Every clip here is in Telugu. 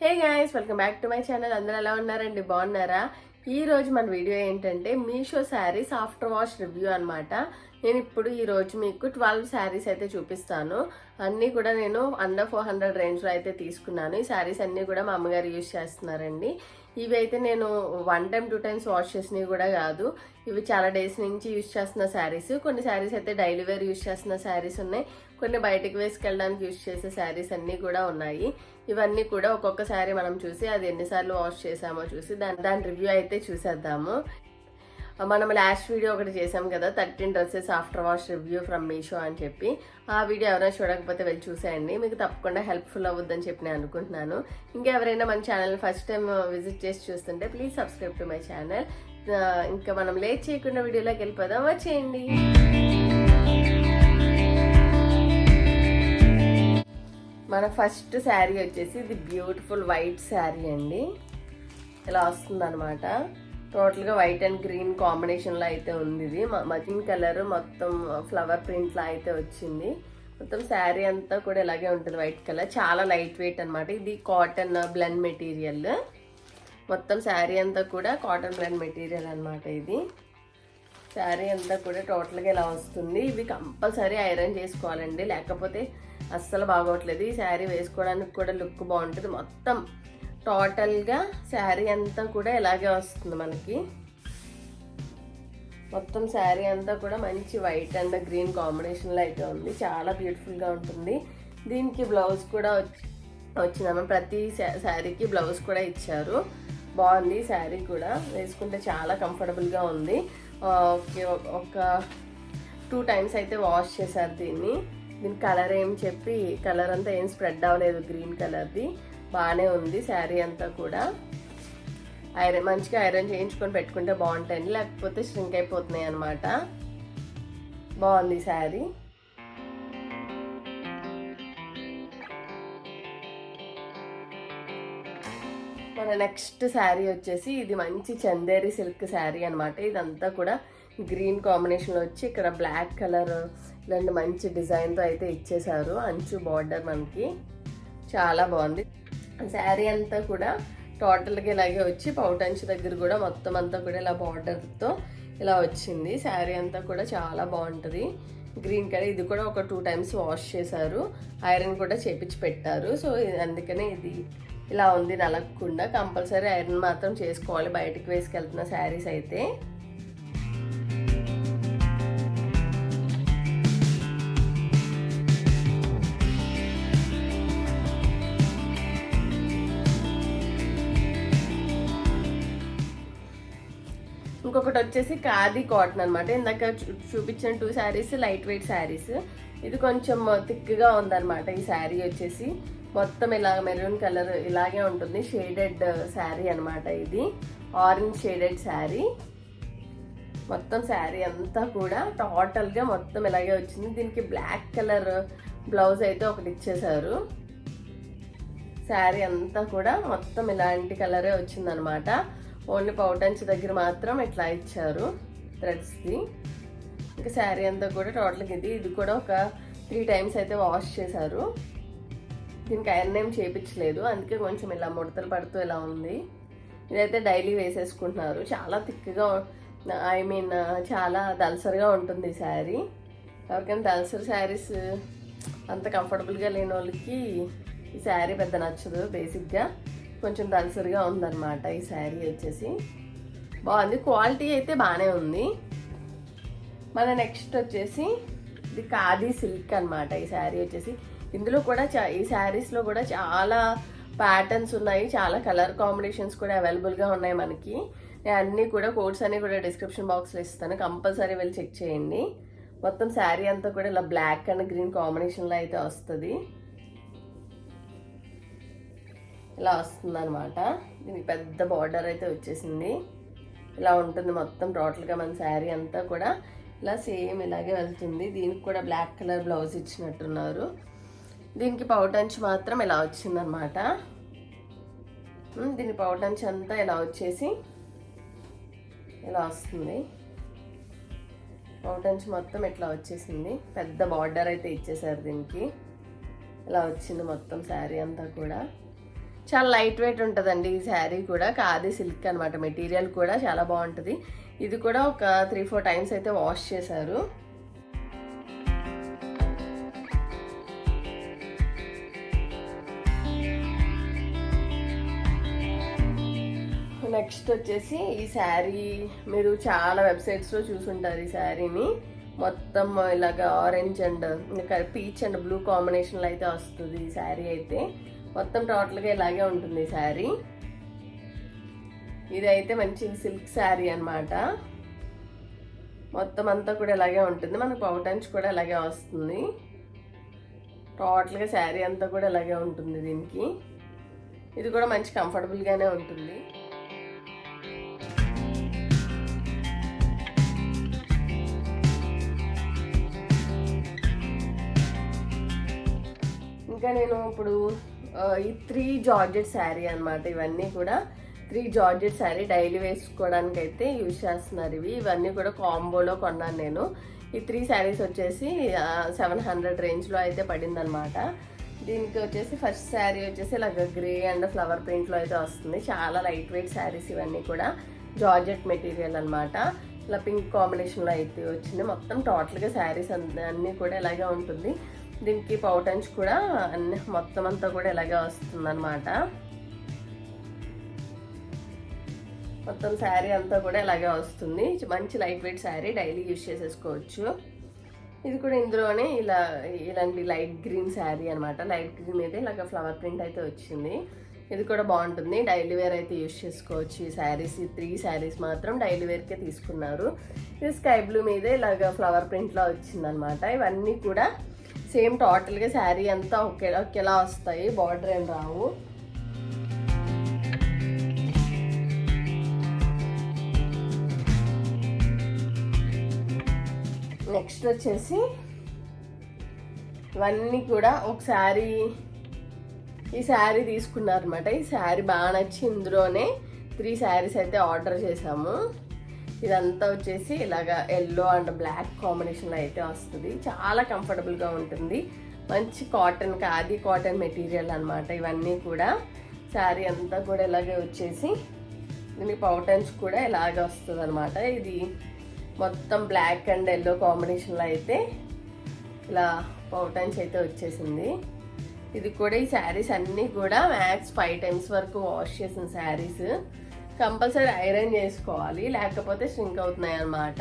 Hey guys, welcome back to my channel. అందరూ ఎలా ఉన్నారండి? బాగున్నారా? ఈ రోజు మన వీడియో ఏంటంటే Meesho saris after wash review అనమాట. నేను ఇప్పుడు ఈ రోజు మీకు 12 శారీస్ అయితే చూపిస్తాను. అన్నీ కూడా నేను అండర్ 400 రేంజ్లో అయితే తీసుకున్నాను. ఈ శారీస్ అన్నీ కూడా మా అమ్మగారు యూజ్ చేస్తున్నారండి. ఇవి అయితే నేను 1 టైం 2 టైమ్స్ వాష్ చేసినవి కూడా కాదు. ఇవి చాలా డేస్ నుంచి యూజ్ చేస్తున్న శారీస్. కొన్ని శారీస్ అయితే డైలీ వేర్ యూజ్ చేస్తున్న శారీస్ ఉన్నాయి, కొన్ని బయటకు వేసుకెళ్ళడానికి యూజ్ చేసే శారీస్ అన్నీ కూడా ఉన్నాయి. ఇవన్నీ కూడా ఒక్కొక్క శారీ మనం చూసి అది ఎన్నిసార్లు వాష్ చేసామో చూసి దాని రివ్యూ అయితే చూసేద్దాము. మనం లాస్ట్ వీడియో ఒకటి చేసాం కదా, 13 dresses after wash review from Meesho అని చెప్పి. ఆ వీడియో ఎవరైనా చూడకపోతే వెళ్ళి చూసేయండి, మీకు తప్పకుండా హెల్ప్ఫుల్ అవ్వద్దని చెప్పి నేను అనుకుంటున్నాను. ఇంకా ఎవరైనా మన ఛానల్ ఫస్ట్ టైం విజిట్ చేసి చూస్తుంటే please subscribe to my channel. ఇంకా మనం లేట్ చేయకుండా వీడియోలోకి వెళ్ళిపోదాం, వచ్చేయండి. మన ఫస్ట్ శారీ వచ్చేసి ఇది బ్యూటిఫుల్ వైట్ శారీ అండి. ఇలా వస్తుంది అనమాట. టోటల్గా వైట్ అండ్ గ్రీన్ కాంబినేషన్లో అయితే ఉంది. ఇది మజిన్ కలర్ మొత్తం ఫ్లవర్ ప్రింట్లా అయితే వచ్చింది. మొత్తం శారీ అంతా కూడా ఇలాగే ఉంటుంది, వైట్ కలర్. చాలా లైట్ వెయిట్ అనమాట. ఇది కాటన్ బ్లెండ్ మెటీరియల్. మొత్తం శారీ అంతా కూడా కాటన్ బ్లెండ్ మెటీరియల్ అనమాట. ఇది శారీ అంతా కూడా టోటల్గా ఇలా వస్తుంది. ఇవి కంపల్సరీ ఐరన్ చేసుకోవాలండి, లేకపోతే అస్సలు బాగోట్లేదు. ఈ శారీ వేసుకోవడానికి కూడా లుక్ బాగుంటుంది. మొత్తం టోటల్గా శారీ అంతా కూడా ఇలాగే వస్తుంది మనకి. మొత్తం శారీ అంతా కూడా మంచి వైట్ అండ్ గ్రీన్ కాంబినేషన్లో అయితే ఉంది. చాలా బ్యూటిఫుల్గా ఉంటుంది. దీనికి బ్లౌజ్ కూడా వచ్చిందమ్మ. ప్రతి శారీకి బ్లౌజ్ కూడా ఇచ్చారు. బాగుంది శారీ కూడా, వేసుకుంటే చాలా కంఫర్టబుల్గా ఉంది. ఒక 2 టైమ్స్ అయితే వాష్ చేశారు దీన్ని. దీని కలర్ ఏం చెప్పి కలర్ అంతా ఏం స్ప్రెడ్ అవ్వలేదు, గ్రీన్ కలర్ది. బాగానే ఉంది శారీ అంతా కూడా. మంచిగా ఐరన్ చేయించుకొని పెట్టుకుంటే బాగుంటాయండి, లేకపోతే ష్రింక్ అయిపోతున్నాయి అనమాట. బాగుంది శారీ. మన నెక్స్ట్ శారీ వచ్చేసి ఇది మంచి చందేరి సిల్క్ శారీ అనమాట. ఇదంతా కూడా గ్రీన్ కాంబినేషన్లో వచ్చి ఇక్కడ బ్లాక్ కలర్ ఇలాంటి మంచి డిజైన్తో అయితే ఇచ్చేసారు. అంచు బార్డర్ మనకి చాలా బాగుంది. శారీ అంతా కూడా టోటల్గా ఇలాగే వచ్చి పౌట్ అంచు దగ్గర కూడా మొత్తం అంతా కూడా ఇలా బార్డర్తో ఇలా వచ్చింది. శారీ అంతా కూడా చాలా బాగుంటుంది. Green colour. ఇది కూడా ఒక 2 టైమ్స్ వాష్ చేశారు, ఐరన్ కూడా చేపించి పెట్టారు. సో అందుకనే ఇది ఇలా ఉంది నలగకుండా. కంపల్సరీ ఐరన్ మాత్రం చేసుకోవాలి బయటికి వేసుకెళ్తున్న శారీస్ అయితే. ఇంకొకటి వచ్చేసి ఖాదీ కాటన్ అనమాట. ఇందాక చూపించిన 2 శారీస్ లైట్ వెయిట్ శారీస్. ఇది కొంచెం థిక్గా ఉందన్నమాట. ఈ శారీ వచ్చేసి మొత్తం ఇలా మెరూన్ కలర్ ఇలాగే ఉంటుంది. షేడెడ్ శారీ అనమాట. ఇది ఆరెంజ్ షేడెడ్ శారీ. మొత్తం శారీ అంతా కూడా టోటల్గా మొత్తం ఇలాగే వచ్చింది. దీనికి బ్లాక్ కలర్ బ్లౌజ్ అయితే ఒకటి ఇచ్చేసారు. శారీ అంతా కూడా మొత్తం ఇలాంటి కలరే వచ్చిందనమాట. ఓన్లీ పౌటంచ్ దగ్గర మాత్రం ఇట్లా ఇచ్చారు థ్రెడ్స్ది. ఇంకా శారీ అంతా కూడా టోటల్గా ఇది కూడా ఒక 3 టైమ్స్ అయితే వాష్ చేశారు. దీనికి ఐరన్ ఏం చేయించలేదు, అందుకే కొంచెం ఇలా ముడతలు పడుతూ ఇలా ఉంది. ఇదైతే డైలీ వేసేసుకుంటున్నారు. చాలా థిక్గా చాలా దల్సర్గా ఉంటుంది ఈ శారీ. ఎవరికైనా దల్సర్ శారీస్ అంత కంఫర్టబుల్గా లేని వాళ్ళకి ఈ శారీ పెద్ద నచ్చదు. బేసిక్గా కొంచెం దల్సరిగా ఉందన్నమాట ఈ శారీ వచ్చేసి. బాగుంది, క్వాలిటీ అయితే బాగానే ఉంది. మన నెక్స్ట్ వచ్చేసి ఇది ఖాదీ సిల్క్ అనమాట. ఈ శారీ వచ్చేసి ఇందులో కూడా ఈ శారీస్లో కూడా చాలా ప్యాటర్న్స్ ఉన్నాయి, చాలా కలర్ కాంబినేషన్స్ కూడా అవైలబుల్గా ఉన్నాయి మనకి. నేను అన్నీ కూడా కోడ్స్ అన్నీ కూడా డిస్క్రిప్షన్ బాక్స్లో ఇస్తాను, కంపల్సరీ వెళ్ళి చెక్ చేయండి. మొత్తం శారీ అంతా కూడా ఇలా బ్లాక్ అండ్ గ్రీన్ కాంబినేషన్లో అయితే వస్తుంది. ఇలా వస్తుంది అనమాట. దీనికి పెద్ద బార్డర్ అయితే వచ్చేసింది. ఇలా ఉంటుంది మొత్తం టోటల్గా మన శారీ అంతా కూడా ఇలా సేమ్ ఇలాగే వెళ్తుంది. దీనికి కూడా బ్లాక్ కలర్ బ్లౌజ్ ఇచ్చినట్టున్నారు. దీనికి పౌటంచ్ మాత్రం ఇలా వచ్చిందనమాట. దీని పౌటంచ్ అంతా ఇలా వచ్చేసి ఇలా వస్తుంది. పౌటంచ్ మొత్తం ఇట్లా వచ్చేసింది. పెద్ద బార్డర్ అయితే ఇచ్చేసారు దీనికి. ఇలా వచ్చింది మొత్తం శారీ అంతా కూడా. చాలా లైట్ వెయిట్ ఉంటుందండి ఈ శారీ కూడా. ఖాదీ సిల్క్ అనమాట, మెటీరియల్ కూడా చాలా బాగుంటుంది. ఇది కూడా ఒక 3-4 టైమ్స్ అయితే వాష్ చేశారు. నెక్స్ట్ వచ్చేసి ఈ శారీ మీరు చాలా వెబ్సైట్స్లో చూసుంటారు. ఈ శారీని మొత్తం ఇలాగ ఆరెంజ్ అండ్ ఇంకా పీచ్ అండ్ బ్లూ కాంబినేషన్లో అయితే వస్తుంది. ఈ శారీ అయితే మొత్తం టోటల్గా ఇలాగే ఉంటుంది ఈ శారీ. ఇదైతే మంచి సిల్క్ శారీ అనమాట. మొత్తం అంతా కూడా ఇలాగే ఉంటుంది. మనకు పౌటంచ్ కూడా ఇలాగే వస్తుంది. టోటల్గా శారీ అంతా కూడా ఇలాగే ఉంటుంది దీనికి. ఇది కూడా మంచి కంఫర్టబుల్గానే ఉంటుంది. ఇంకా నేను ఇప్పుడు ఈ 3 జార్జెట్ శారీ అనమాట. ఇవన్నీ కూడా 3 జార్జెట్ శారీ డైలీ వేసుకోవడానికి అయితే యూజ్ చేస్తున్నారు. ఇవన్నీ కూడా కాంబోలో కొన్నాను నేను. ఈ 3 శారీస్ వచ్చేసి 700 రేంజ్లో అయితే పడింది అనమాట. దీనికి వచ్చేసి ఫస్ట్ శారీ వచ్చేసి ఇలాగ గ్రే అండ్ ఫ్లవర్ ప్రింట్లో అయితే వస్తుంది. చాలా లైట్ వెయిట్ శారీస్ ఇవన్నీ కూడా, జార్జెట్ మెటీరియల్ అనమాట. ఇలా పింక్ కాంబినేషన్లో అయితే వచ్చింది. మొత్తం టోటల్గా శారీస్ అన్నీ కూడా ఇలాగే ఉంటుంది. దీనికి పౌటంచ్ కూడా అన్ని మొత్తం అంతా కూడా ఇలాగే వస్తుంది అనమాట. మొత్తం శారీ అంతా కూడా ఇలాగే వస్తుంది. మంచి light weight sari, daily use చేసేసుకోవచ్చు. ఇది కూడా ఇందులోనే ఇలాంటి లైట్ గ్రీన్ శారీ అనమాట. లైట్ గ్రీన్ మీద ఇలాగ ఫ్లవర్ ప్రింట్ అయితే వచ్చింది. ఇది కూడా బాగుంటుంది, డైలీ వేర్ అయితే యూజ్ చేసుకోవచ్చు. ఈ శారీస్ 3 శారీస్ మాత్రం డైలీ వేర్కే తీసుకున్నారు. ఇది స్కై బ్లూ మీద ఇలాగ ఫ్లవర్ ప్రింట్లో వచ్చిందనమాట. ఇవన్నీ కూడా సేమ్ టోటల్గా శారీ అంతా ఒకేలా వస్తాయి, బార్డర్ ఏం రావు. నెక్స్ట్ వచ్చేసి ఇవన్నీ కూడా ఒక శారీ, ఈ శారీ తీసుకున్నారనమాట. ఈ శారీ బాగా నచ్చి ఇందులోనే 3 శారీస్ అయితే ఆర్డర్ చేసాము. ఇదంతా వచ్చేసి ఇలాగా ఎల్లో అండ్ బ్లాక్ కాంబినేషన్లో అయితే వస్తుంది. చాలా కంఫర్టబుల్గా ఉంటుంది. మంచి కాటన్, ఖాదీ కాటన్ మెటీరియల్ అనమాట. ఇవన్నీ కూడా శారీ అంతా కూడా ఇలాగే వచ్చేసి దీనికి పౌటన్స్ కూడా ఇలాగే వస్తుంది అనమాట. ఇది మొత్తం బ్లాక్ అండ్ ఎల్లో కాంబినేషన్లో అయితే ఇలా పౌటన్స్ అయితే వచ్చేసింది. ఇది కూడా ఈ శారీస్ అన్నీ కూడా మ్యాక్స్ 5 టైమ్స్ వరకు వాష్ చేసిన శారీస్. కంపల్సరీ ఐరన్ చేసుకోవాలి, లేకపోతే ష్రింక్ అవుతున్నాయి అన్నమాట.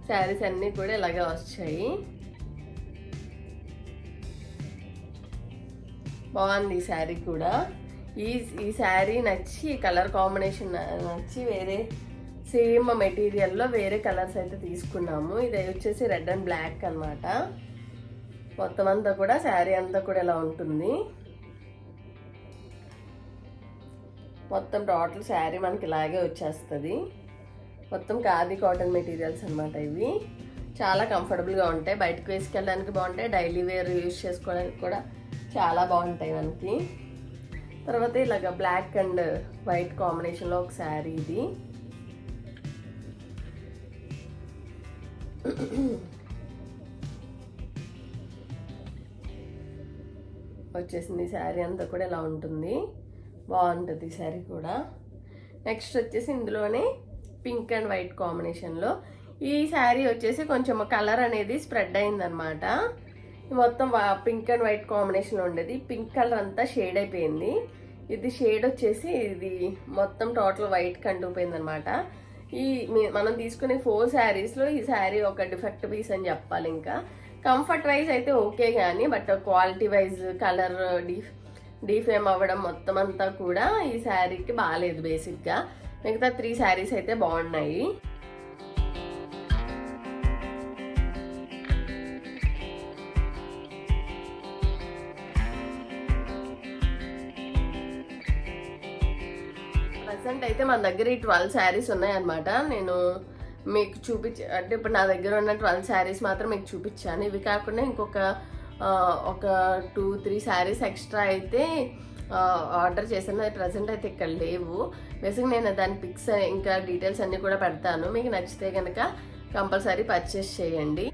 శారీస్ అన్నీ కూడా ఇలాగే వచ్చాయి. బాగుంది ఈ శారీ కూడా. ఈ శారీ నచ్చి, కలర్ కాంబినేషన్ నచ్చి వేరే సేమ్ మెటీరియల్లో వేరే కలర్స్ అయితే తీసుకున్నాము. ఇది వచ్చేసి రెడ్ అండ్ బ్లాక్ అనమాట. మొత్తం అంతా కూడా శారీ అంతా కూడా ఇలా ఉంటుంది. మొత్తం టోటల్ శారీ మనకి ఇలాగే వచ్చేస్తుంది. మొత్తం ఖాదీ కాటన్ మెటీరియల్స్ అనమాట. ఇవి చాలా కంఫర్టబుల్గా ఉంటాయి, బయటకు వేసుకెళ్ళడానికి బాగుంటాయి, డైలీ వేర్ యూజ్ చేసుకోవడానికి కూడా చాలా బాగుంటాయి మనకి. తర్వాత ఇలాగ బ్లాక్ అండ్ వైట్ కాంబినేషన్లో ఒక శారీ ఇది. వచ్చేసింది శారీ అంతా కూడా ఇలా ఉంటుంది, బాగుంటుంది శారీ కూడా. నెక్స్ట్ వచ్చేసి ఇందులోనే పింక్ అండ్ వైట్ కాంబినేషన్లో ఈ శారీ వచ్చేసి కొంచెం కలర్ అనేది స్ప్రెడ్ అయిందనమాట. మొత్తం పింక్ అండ్ వైట్ కాంబినేషన్లో ఉండేది, పింక్ కలర్ అంతా షేడ్ అయిపోయింది. ఇది షేడ్ వచ్చేసి ఇది మొత్తం టోటల్ వైట్ కంటుకుపోయింది అనమాట. మనం తీసుకునే 4 శారీస్లో ఈ శారీ ఒక డిఫెక్ట్ పీస్ అని చెప్పాలి. ఇంకా కంఫర్ట్ వైజ్ అయితే ఓకే కానీ, but quality wise colour defame అవ్వడం మొత్తం అంతా కూడా ఈ శారీకి బాగాలేదు బేసిక్గా. మిగతా 3 శారీస్ అయితే బాగున్నాయి. ప్రజెంట్ అయితే మన దగ్గర ఈ 12 శారీస్ ఉన్నాయన్నమాట. నేను మీకు అంటే ఇప్పుడు నా దగ్గర ఉన్న 12 శారీస్ మాత్రం మీకు చూపించాను. ఇవి కాకుండా ఇంకొక 2-3 శారీస్ ఎక్స్ట్రా అయితే ఆర్డర్ చేశాను. అది ప్రజెంట్ అయితే ఇక్కడ లేవు. బేసిక్గా నేను దాని పిక్స్ ఇంకా డీటెయిల్స్ అన్నీ కూడా పెడతాను. మీకు నచ్చితే కనుక కంపల్సరీ పర్చేస్ చేయండి.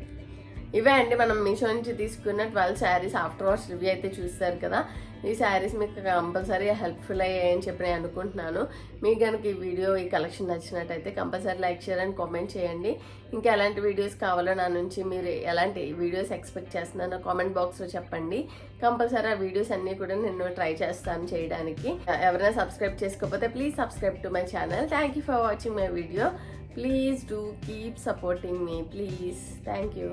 ఇవే అండి మనం మీషో నుంచి తీసుకున్న 12 శారీస్ ఆఫ్టర్ వాష్ రివ్యూ అయితే చూస్తారు కదా. ఈ శారీస్ మీకు కంపల్సరీ హెల్ప్ఫుల్ అయ్యాయని చెప్పి నేను అనుకుంటున్నాను. మీకు కనుక ఈ వీడియో ఈ కలెక్షన్ నచ్చినట్టయితే compulsory like share and comment చేయండి. ఇంకా ఎలాంటి వీడియోస్ కావాలో నా నుంచి మీరు ఎలాంటి వీడియోస్ ఎక్స్పెక్ట్ చేస్తున్నారో కామెంట్ బాక్స్లో చెప్పండి. కంపల్సరీ ఆ వీడియోస్ అన్నీ కూడా నేను ట్రై చేస్తాను చేయడానికి. ఎవరైనా సబ్స్క్రైబ్ చేసుకోకపోతే please subscribe to my channel. Thank you for watching my video. Please do keep supporting me, please. Thank you.